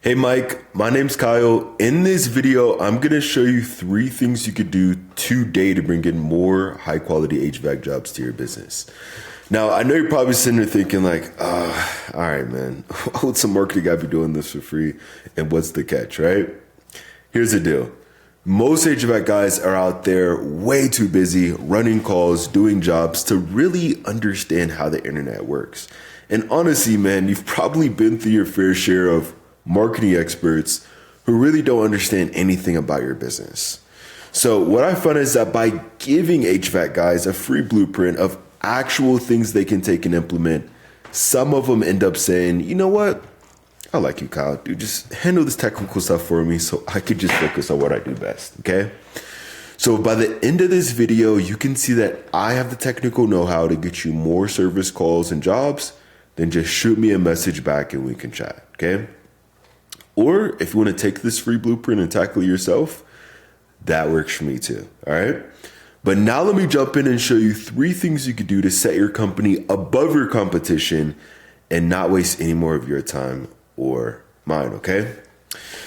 Hey Mike, my name's Kyle. In this video, I'm going to show you 3 things you could do today to bring in more high quality HVAC jobs to your business. Now, I know you're probably sitting there thinking like, all right, man, why would some marketing guy be doing this for free? And what's the catch, right? Here's the deal. Most HVAC guys are out there way too busy running calls, doing jobs to really understand how the internet works. And honestly, man, you've probably been through your fair share of marketing experts who really don't understand anything about your business. So what I found is that by giving HVAC guys a free blueprint of actual things they can take and implement, some of them end up saying, you know what? I like you, Kyle. Dude, just handle this technical stuff for me so I could just focus on what I do best, okay? So by the end of this video, you can see that I have the technical know-how to get you more service calls and jobs. Then just shoot me a message back and we can chat, okay? Or if you want to take this free blueprint and tackle it yourself, that works for me too, all right? But now let me jump in and show you 3 things you could do to set your company above your competition and not waste any more of your time or mine, okay?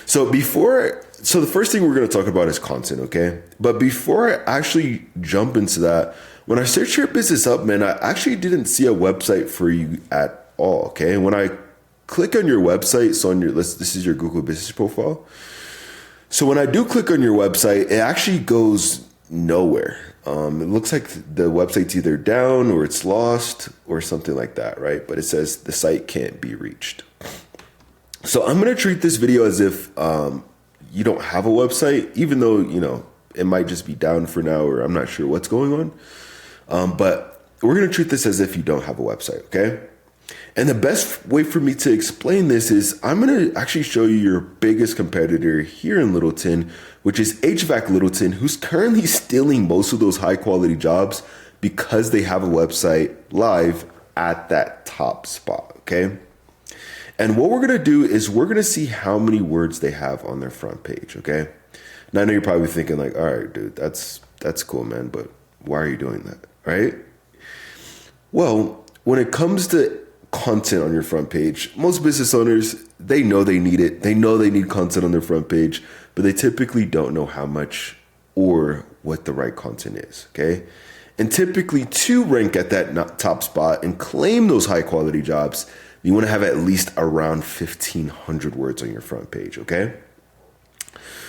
So the first thing we're going to talk about is content, okay? But before I actually jump into that, when I searched your business up, man, I actually didn't see a website for you at all, okay? When I click on your website, so this is your Google business profile. So when I do click on your website, it actually goes nowhere. It looks like the website's either down or it's lost or something like that, right? But it says the site can't be reached. So I'm going to treat this video as if you don't have a website, even though, it might just be down for now or I'm not sure what's going on. But we're going to treat this as if you don't have a website, okay? And the best way for me to explain this is I'm going to actually show you your biggest competitor here in Littleton, which is HVAC Littleton, who's currently stealing most of those high quality jobs because they have a website live at that top spot, okay? And what we're going to do is we're going to see how many words they have on their front page, okay? Now, I know you're probably thinking like, all right, dude, that's cool, man, but why are you doing that, right? Well, when it comes to content on your front page, most business owners, they know they need it. They know they need content on their front page, but they typically don't know how much or what the right content is, okay? And typically to rank at that top spot and claim those high quality jobs, you want to have at least around 1,500 words on your front page, okay?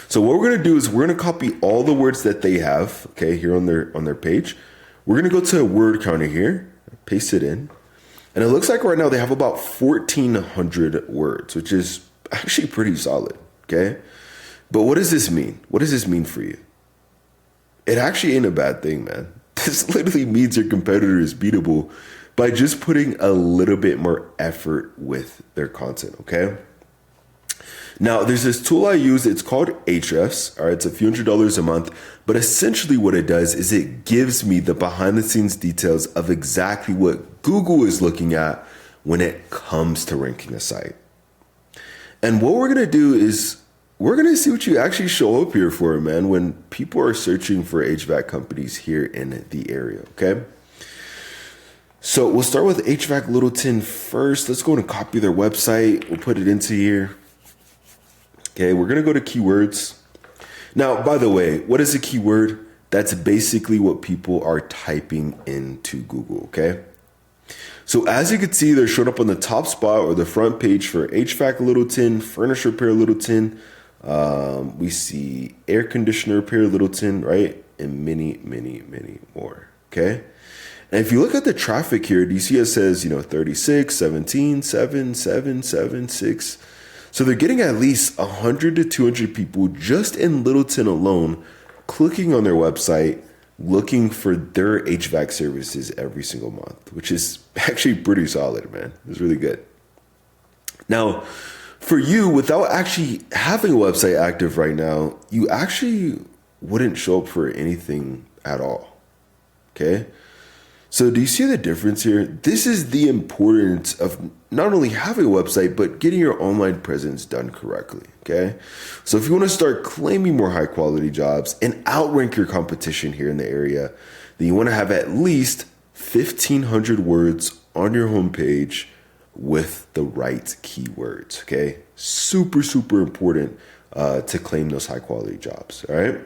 So what we're going to do is we're going to copy all the words that they have, okay, here on their page. We're going to go to a word counter here, paste it in. And it looks like right now they have about 1,400 words, which is actually pretty solid, okay? But what does this mean? What does this mean for you? It actually ain't a bad thing, man. This literally means your competitor is beatable by just putting a little bit more effort with their content, okay? Now, there's this tool I use. It's called Ahrefs. All right, it's a few $100s a month. But essentially what it does is it gives me the behind the scenes details of exactly what Google is looking at when it comes to ranking a site. And what we're going to do is we're going to see what you actually show up here for, man, when people are searching for HVAC companies here in the area, okay? So we'll start with HVAC Littleton first. Let's go and copy their website. We'll put it into here. Okay, we're going to go to keywords. Now, by the way, what is a keyword? That's basically what people are typing into Google, okay? So as you can see, they're showing up on the top spot or the front page for HVAC Littleton, furnace repair Littleton. We see air conditioner repair Littleton, right? And many, many, many more, okay? And if you look at the traffic here, do you see it says, 36, 17, 7, 7, 7, 6. So they're getting at least 100 to 200 people just in Littleton alone clicking on their website, looking for their HVAC services every single month, which is actually pretty solid, man. It's really good. Now, for you, without actually having a website active right now, you actually wouldn't show up for anything at all, okay? So do you see the difference here? This is the importance of not only having a website, but getting your online presence done correctly, okay? So if you want to start claiming more high quality jobs and outrank your competition here in the area, then you want to have at least 1,500 words on your homepage with the right keywords. Okay. Super, super important to claim those high quality jobs. All right.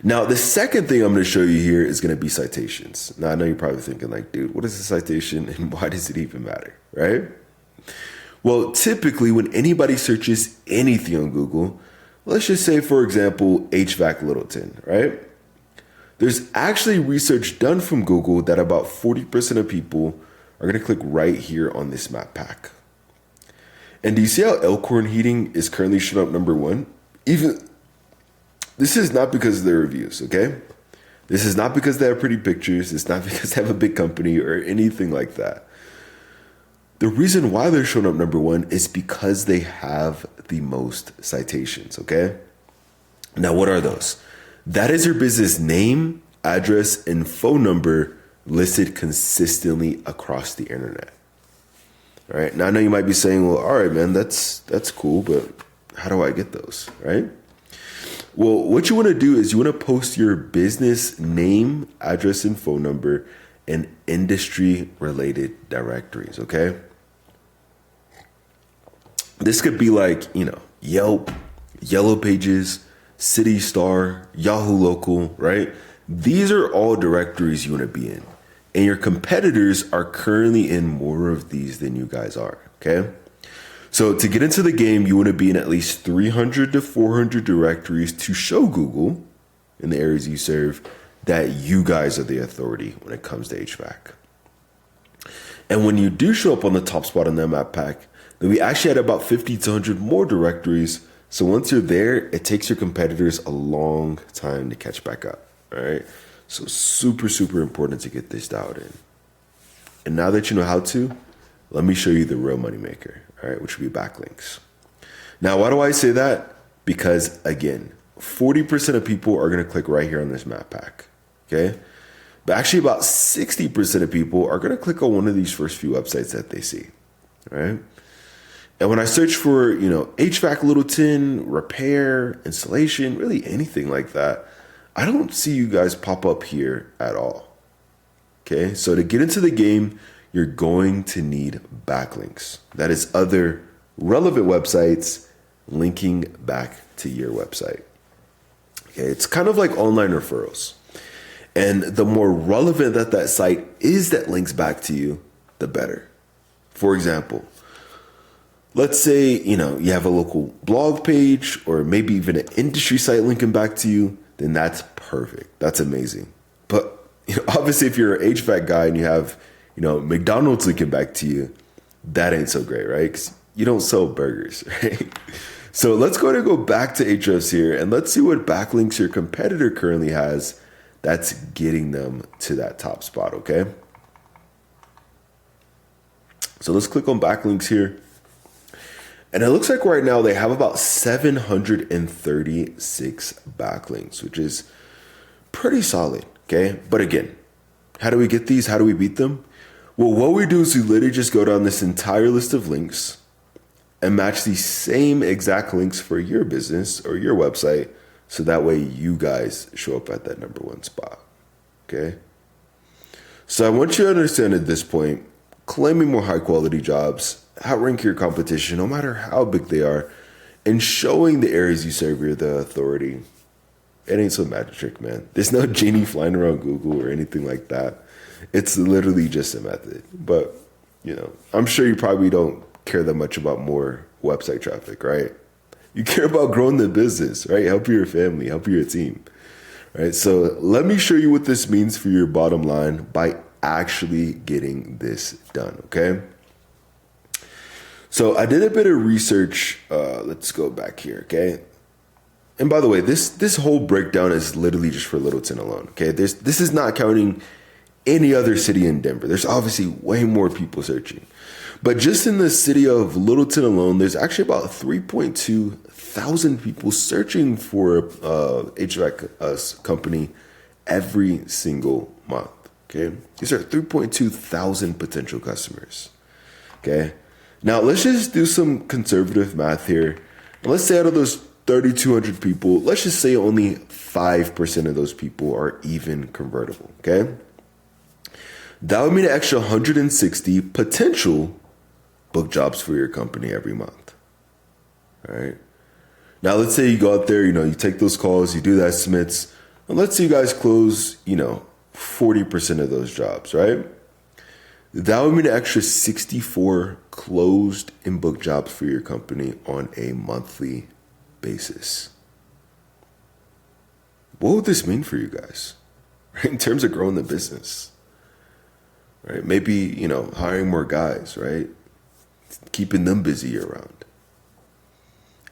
Now, the second thing I'm going to show you here is going to be citations. Now, I know you're probably thinking like, dude, what is a citation and why does it even matter? Right. Well, typically when anybody searches anything on Google, let's just say, for example, HVAC Littleton, right? There's actually research done from Google that about 40% of people are going to click right here on this map pack. And do you see how Elkhorn Heating is currently showing up #1? Even this is not because of their reviews, okay? This is not because they have pretty pictures. It's not because they have a big company or anything like that. The reason why they're showing up #1 is because they have the most citations, okay? Now, what are those? That is your business name, address, and phone number listed consistently across the internet. All right. Now, I know you might be saying, well, all right, man, that's cool, but how do I get those, right? Well, what you want to do is you want to post your business name, address, and phone number in industry-related directories, okay? This could be like, Yelp, Yellow Pages, City Star, Yahoo Local, right? These are all directories you want to be in. And your competitors are currently in more of these than you guys are, okay? So to get into the game, you want to be in at least 300 to 400 directories to show Google, in the areas you serve, that you guys are the authority when it comes to HVAC. And when you do show up on the top spot on that map pack, then we actually had about 50 to 100 more directories. So once you're there, it takes your competitors a long time to catch back up, all right? So super, super important to get this dialed in. And now that you know how to, let me show you the real moneymaker, all right, which would be backlinks. Now, why do I say that? Because, again, 40% of people are going to click right here on this map pack, okay? But actually about 60% of people are going to click on one of these first few websites that they see, all right? And when I search for, HVAC Littleton, repair, installation, really anything like that, I don't see you guys pop up here at all. Okay, so to get into the game, you're going to need backlinks. That is other relevant websites linking back to your website. Okay, it's kind of like online referrals. And the more relevant that site is that links back to you, the better. For example, let's say, you have a local blog page or maybe even an industry site linking back to you, then that's perfect. That's amazing. But obviously if you're an HVAC guy and you have, McDonald's linking back to you, that ain't so great, right? Because you don't sell burgers, right? So let's go back to Ahrefs here and let's see what backlinks your competitor currently has that's getting them to that top spot, okay? So let's click on backlinks here. And it looks like right now they have about 736 backlinks, which is pretty solid, okay? But again, how do we get these? How do we beat them? Well, what we do is we literally just go down this entire list of links and match the same exact links for your business or your website, so that way you guys show up at that #1 spot, okay? So I want you to understand at this point, claiming more high quality jobs, outrank your competition, no matter how big they are, and showing the areas you serve you're the authority. It ain't some magic trick, man. There's no genie flying around Google or anything like that. It's literally just a method. But, I'm sure you probably don't care that much about more website traffic, right? You care about growing the business, right? Help your family, help your team, right? So let me show you what this means for your bottom line by actually getting this done, okay? So I did a bit of research. Let's go back here, okay? And by the way, this whole breakdown is literally just for Littleton alone, okay? This is not counting any other city in Denver. There's obviously way more people searching. But just in the city of Littleton alone, there's actually about 3.2 thousand people searching for HVAC company every single month, okay? These are 3.2 thousand potential customers, okay? Now, let's just do some conservative math here. Let's say out of those 3,200 people, let's just say only 5% of those people are even convertible, okay? That would mean an extra 160 potential book jobs for your company every month. All right. Now, let's say you go out there, you take those calls, you do the estimates, and let's say you guys close, 40% of those jobs, right? That would mean an extra 64 closed and booked jobs for your company on a monthly basis. What would this mean for you guys, right? In terms of growing the business, right? Maybe, hiring more guys, right? Keeping them busy year round.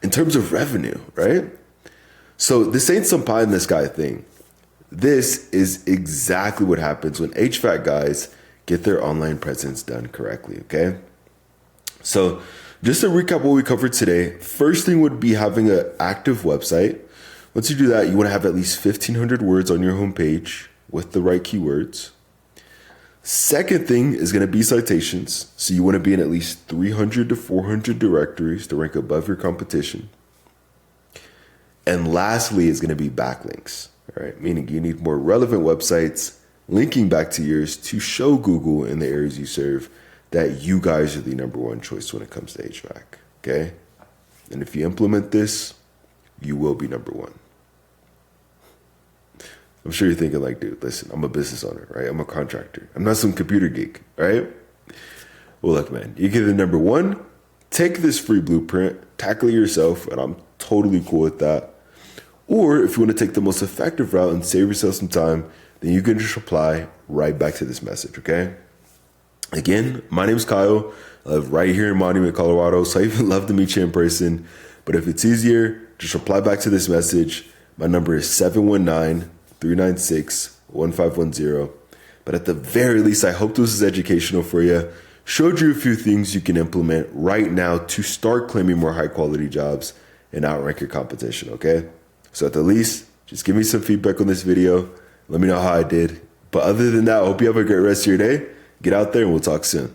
In terms of revenue, right? So this ain't some pie in the sky thing. This is exactly what happens when HVAC guys get their online presence done correctly, okay? So just to recap what we covered today, first thing would be having an active website. Once you do that, you want to have at least 1,500 words on your homepage with the right keywords. Second thing is going to be citations. So you want to be in at least 300 to 400 directories to rank above your competition. And lastly is going to be backlinks, all right? Meaning you need more relevant websites linking back to yours to show Google in the areas you serve that you guys are the number one choice when it comes to HVAC, okay? And if you implement this, you will be number one. I'm sure you're thinking like, dude, listen, I'm a business owner, right? I'm a contractor. I'm not some computer geek, right? Well, look, man, you get the number one, take this free blueprint, tackle it yourself, and I'm totally cool with that. Or if you want to take the most effective route and save yourself some time, then you can just reply right back to this message, okay? Again, my name's Kyle. I live right here in Monument, Colorado, so I even love to meet you in person. But if it's easier, just reply back to this message. My number is 719-396-1510. But at the very least, I hope this is educational for you. Showed you a few things you can implement right now to start claiming more high quality jobs and outrank your competition, okay? So at the least, just give me some feedback on this video. Let me know how I did. But other than that, I hope you have a great rest of your day. Get out there and we'll talk soon.